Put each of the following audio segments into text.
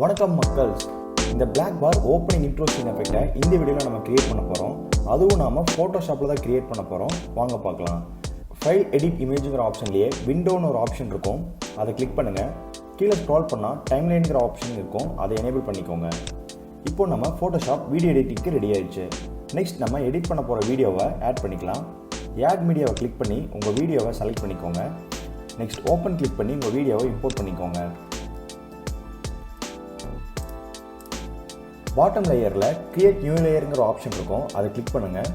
வணக்கம் மக்கள்ஸ். இந்த பிளாக் பார் opening intro scene எஃபெக்டை இந்த வீடியோவில் நம்ம கிரியேட் பண்ண போகிறோம். அதுவும் நாம் ஃபோட்டோஷாப்பில் தான் கிரியேட் பண்ண போகிறோம். வாங்க பார்க்கலாம். ஃபைல் எடிட் இமேஜுங்கிற ஆப்ஷன்லேயே விண்டோன்னு ஒரு ஆப்ஷன் இருக்கும், அதை கிளிக் பண்ணுங்கள். கீழே ஸ்க்ரால் பண்ணால் டைம்லைனுங்கிற ஆப்ஷன் இருக்கும், அதை எனேபிள் பண்ணிக்கோங்க. இப்போது நம்ம ஃபோட்டோஷாப் வீடியோ எடிட்டிங்க்கு ரெடி ஆயிடுச்சு. நெக்ஸ்ட் நம்ம எடிட் பண்ண போகிற வீடியோவை ஆட் பண்ணிக்கலாம். ஆட் மீடியாவை கிளிக் பண்ணி உங்கள் வீடியோவை செலக்ட் பண்ணிக்கோங்க. நெக்ஸ்ட் ஓப்பன் கிளிக் பண்ணி உங்கள் வீடியோவை இம்போர்ட் பண்ணிக்கோங்க. பாட்டம் லேயரில் கிரியேட் நியூ லேயருங்கிற ஆப்ஷன் இருக்கும், அதை கிளிக் பண்ணுங்கள்.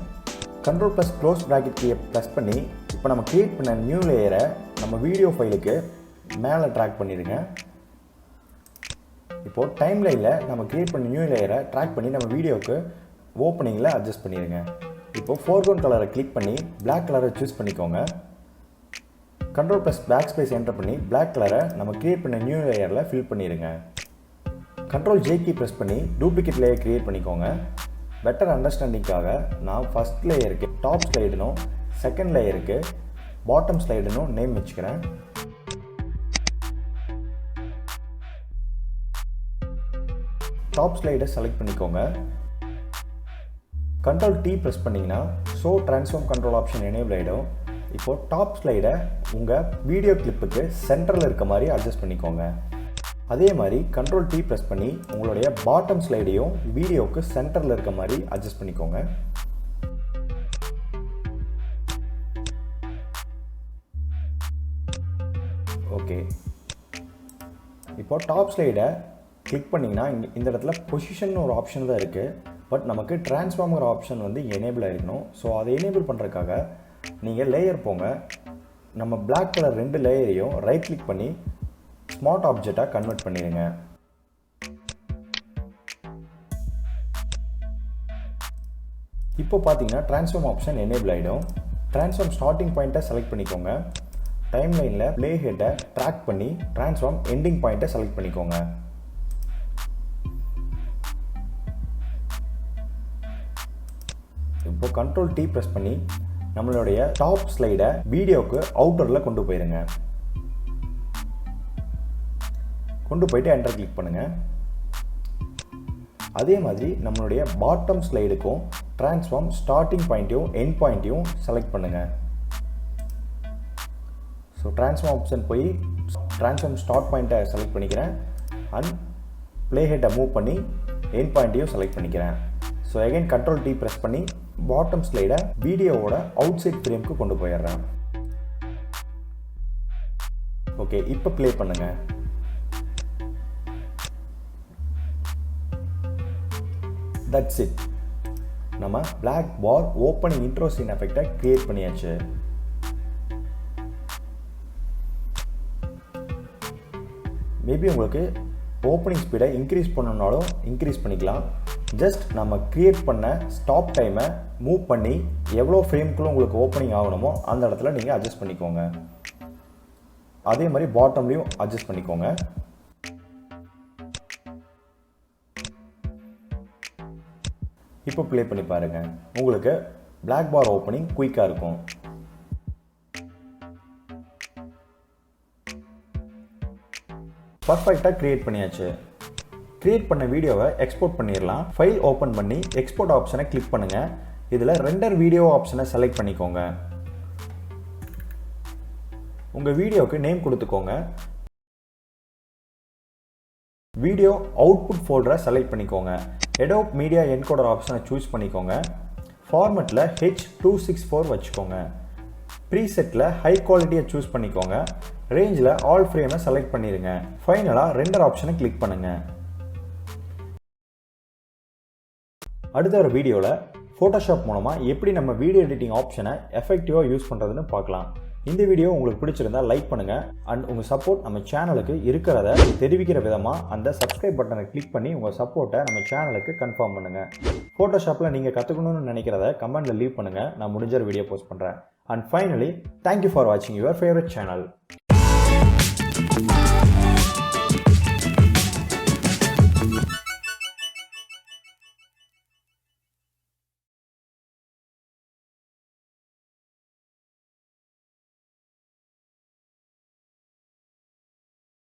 கண்ட்ரோல் ப்ளஸ் க்ளோஸ் ப்ராக்கெட் கீயை ப்ரெஸ் பண்ணி இப்போ நம்ம கிரியேட் பண்ண நியூ லேயரை நம்ம வீடியோ ஃபைலுக்கு மேலே ட்ராக் பண்ணிடுங்க. இப்போது டைம் லைனில் நம்ம கிரியேட் பண்ண நியூ லேயரை ட்ராக் பண்ணி நம்ம வீடியோவுக்கு ஓப்பனிங்கில் அட்ஜஸ்ட் பண்ணிடுங்க. இப்போது ஃபோர்க்ரவுண்ட் கலரை கிளிக் பண்ணி பிளாக் கலரை சூஸ் பண்ணிக்கோங்க. Control plus backspace enter பண்ணி பிளாக் கலரை நம்ம கிரியேட் பண்ண நியூ லேயரில் ஃபில் பண்ணிடுங்க. கண்ட்ரோல் J கீ ப்ரெஸ் பண்ணி டூப்ளிகேட் லேயர் கிரியேட் பண்ணிக்கோங்க. பெட்டர் அண்டர்ஸ்டாண்டிங்காக நான் ஃபஸ்ட் லேயருக்கு டாப் ஸ்லைடுனும் செகண்ட் லேயருக்கு பாட்டம் ஸ்லைடுனும் நேம் வச்சுக்கிறேன். டாப் ஸ்லைடை செலக்ட் பண்ணிக்கோங்க. கண்ட்ரோல் T ப்ரெஸ் பண்ணிங்கன்னா show transform control option enable ஆகிடும். இப்போது டாப் ஸ்லைடை உங்கள் வீடியோ கிளிப்புக்கு சென்டரில் இருக்க மாதிரி அட்ஜஸ்ட் பண்ணிக்கோங்க. அதே மாதிரி கண்ட்ரோல் T ப்ரெஸ் பண்ணி உங்களுடைய பாட்டம் ஸ்லைடையும் வீடியோவுக்கு சென்டரில் இருக்க மாதிரி அட்ஜஸ்ட் பண்ணிக்கோங்க. ஓகே, இப்போ டாப் ஸ்லைடை கிளிக் பண்ணிங்கன்னா இந்த இடத்துல பொசிஷன் ஒரு ஆப்ஷன் தான் இருக்குது. பட் நமக்கு ட்ரான்ஸ்ஃபார்மர் ஆப்ஷன் வந்து எனேபிள் ஆகிருக்கணும். ஸோ அதை எனேபிள் பண்ணுறதுக்காக நீங்கள் லேயர் போங்க. நம்ம பிளாக் கலர் 2 லேயரையும் ரைட் கிளிக் பண்ணி ஸ்மார்ட் ஆப்ஜெக்டாக கன்வெர்ட் பண்ணிடுங்க. இப்போ பார்த்தீங்கன்னா ட்ரான்ஸ்ஃபார்ம் ஆப்ஷன் எனேபிள் ஆகிடும். ட்ரான்ஸ்ஃபார்ம் ஸ்டார்டிங் பாயிண்ட்டை செலக்ட் பண்ணிக்கோங்க. டைம் லைனில் ப்ளே ஹெட்டை ட்ராக் பண்ணி ட்ரான்ஸ்ஃபார்ம் எண்டிங் பாயிண்ட்டை செலக்ட் பண்ணிக்கோங்க. இப்போ கண்ட்ரோல் T ப்ரெஸ் பண்ணி நம்மளுடைய டாப் ஸ்லைடை வீடியோவுக்கு அவுட்டரில் கொண்டு போயிருங்க. கொண்டு போயிட்டு என்டர் கிளிக் பண்ணுங்கள். அதே மாதிரி நம்மளுடைய பாட்டம் ஸ்லைடுக்கும் ட்ரான்ஸ்ஃபார்ம் ஸ்டார்டிங் பாயிண்ட்டையும் எண்ட் பாயிண்ட்டையும் செலக்ட் பண்ணுங்கள். ஸோ ட்ரான்ஸ்ஃபார்ம் ஆப்ஷன் போய் ட்ரான்ஸ்ஃபார்ம் ஸ்டார்ட் பாயிண்ட்டை செலக்ட் பண்ணிக்கிறேன். அண்ட் ப்ளே ஹெட்டை மூவ் பண்ணி எண்ட் பாயிண்ட்டையும் செலக்ட் பண்ணிக்கிறேன். So again control T press பண்ணி பாட்டம் ஸ்லைடை வீடியோவோட அவுட் சைட் ஃப்ரேம்க்கு கொண்டு போயிடுறேன். ஓகே, இப்போ ப்ளே பண்ணுங்கள். That's it. நம்ம பிளாக் பார் ஓப்பனிங் இன்ட்ரோ சீன் எஃபெக்டை கிரியேட் பண்ணியாச்சு. மேபி உங்களுக்கு ஓப்பனிங் ஸ்பீடை இன்க்ரீஸ் பண்ணணுன்னாலும் இன்க்ரீஸ் பண்ணிக்கலாம். ஜஸ்ட் நம்ம கிரியேட் பண்ண ஸ்டாப் டைமை மூவ் பண்ணி எவ்வளோ ஃப்ரேம்குள்ளே உங்களுக்கு ஓப்பனிங் ஆகணுமோ அந்த இடத்துல நீங்கள் அட்ஜஸ்ட் பண்ணிக்கோங்க. அதே மாதிரி பாட்டம்லேயும் அட்ஜஸ்ட் பண்ணிக்கோங்க. இப்போ ப்ளே பண்ணி பாருங்கள். உங்களுக்கு பிளாக் பார் ஓப்பனிங் குயிக்காக இருக்கும். பர்ஃபெக்டாக கிரியேட் பண்ணியாச்சு. கிரியேட் பண்ண வீடியோவை எக்ஸ்போர்ட் பண்ணிடலாம். ஃபைல் ஓப்பன் பண்ணி எக்ஸ்போர்ட் ஆப்ஷனை கிளிக் பண்ணுங்கள். இதில் ரெண்டர் வீடியோ ஆப்ஷனை செலக்ட் பண்ணிக்கோங்க. உங்கள் வீடியோவுக்கு நேம் கொடுத்துக்கோங்க. வீடியோ அவுட்புட் ஃபோல்டரை செலக்ட் பண்ணிக்கோங்க. எடோப் மீடியா என்கோடர் ஆப்ஷனை சூஸ் பண்ணிக்கோங்க. ஃபார்மெட்டில் H264 வச்சுக்கோங்க. ப்ரீசெட்டில் ஹை குவாலிட்டியை சூஸ் பண்ணிக்கோங்க. ரேஞ்சில் ஆல் ஃப்ரேமை செலக்ட் பண்ணிடுங்க. ஃபைனலாக ரெண்டர் ஆப்ஷனை கிளிக் பண்ணுங்கள். அடுத்த ஒரு வீடியோவில் ஃபோட்டோஷாப் மூலமாக எப்படி நம்ம வீடியோ எடிட்டிங் ஆப்ஷனை எஃபெக்டிவாக யூஸ் பண்ணுறதுன்னு பார்க்கலாம். இந்த வீடியோ உங்களுக்கு பிடிச்சிருந்தா லைக் பண்ணுங்கள். அண்ட் உங்கள் சப்போர்ட் நம்ம சேனலுக்கு இருக்கிறத தெரிவிக்கிற விதமாக அந்த சப்ஸ்கிரைப் பட்டனை கிளிக் பண்ணி உங்கள் சப்போர்ட்டை நம்ம சேனலுக்கு கன்ஃபார்ம் பண்ணுங்கள். ஃபோட்டோஷாப்பில் நீங்கள் கற்றுக்கணும்னு நினைக்கிறத கமெண்ட்டில் லீவ் பண்ணுங்கள். நான் முடிஞ்ச வீடியோ போஸ்ட் பண்ணுறேன். அண்ட் ஃபைனலி, தேங்க்யூ ஃபார் வாட்சிங் யுவர் ஃபேவரட் சேனல்.